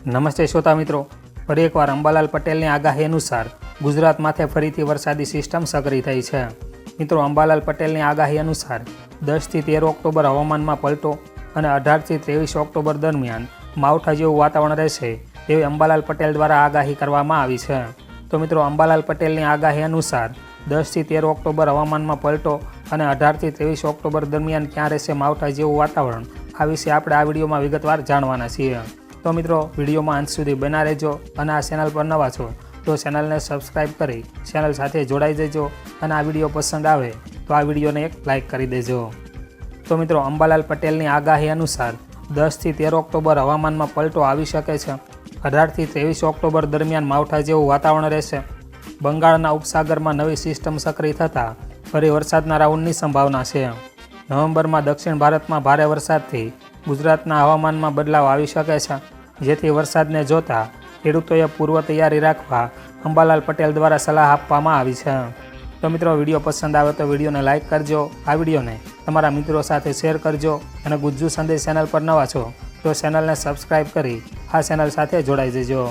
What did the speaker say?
નમસ્તે શ્રોતા મિત્રો, ફરી એકવાર અંબાલાલ પટેલની આગાહી અનુસાર ગુજરાત માથે ફરીથી વરસાદી સિસ્ટમ સક્રિય થઈ છે. મિત્રો, અંબાલાલ પટેલની આગાહી અનુસાર 10 થી 13 ઓક્ટોબર હવામાનમાં પલટો અને 18 થી 23 ઓક્ટોબર દરમિયાન માવઠા જેવું વાતાવરણ રહેશે તેવી અંબાલાલ પટેલ દ્વારા આગાહી કરવામાં આવી છે. તો મિત્રો, અંબાલાલ પટેલની આગાહી અનુસાર 10 થી 13 ઓક્ટોબર હવામાનમાં પલટો અને 18 થી 23 ઓક્ટોબર દરમિયાન ક્યાં રહેશે માવઠા જેવું વાતાવરણ, આ વિશે આપણે આ વિડીયોમાં વિગતવાર જાણવાના છીએ. તો મિત્રો, વિડીયોમાં અંત સુધી બના રહેજો અને આ ચેનલ પર નવા છો તો ચેનલને સબસ્ક્રાઈબ કરી ચેનલ સાથે જોડાઈ દેજો અને આ વિડીયો પસંદ આવે તો આ વિડીયોને એક લાઇક કરી દેજો. તો મિત્રો, અંબાલાલ પટેલની આગાહી અનુસાર 10 થી 13 ઓક્ટોબર હવામાનમાં પલટો આવી શકે છે. 18 થી 23 ઓક્ટોબર દરમિયાન માવઠા જેવું વાતાવરણ રહેશે. બંગાળના ઉપસાગરમાં નવી સિસ્ટમ સક્રિય થતાં ફરી વરસાદના રાઉન્ડની સંભાવના છે. નવેમ્બરમાં દક્ષિણ ભારતમાં ભારે વરસાદથી ગુજરાતના હવામાનમાં બદલાવ આવી શકે છે, જેથી વરસાદને જોતા ખેડૂતોએ પૂર્વ તૈયારી રાખવા અંબાલાલ પટેલ દ્વારા સલાહ આપવામાં આવી છે. તો મિત્રો, વિડીયો પસંદ આવે તો વિડીયોને લાઇક કરજો, આ વિડીયોને તમારા મિત્રો સાથે શેર કરજો અને ગુજ્જુ સંદેશ ચેનલ પર નવા છો તો ચેનલને સબસ્ક્રાઈબ કરી આ ચેનલ સાથે જોડાઈ જજો.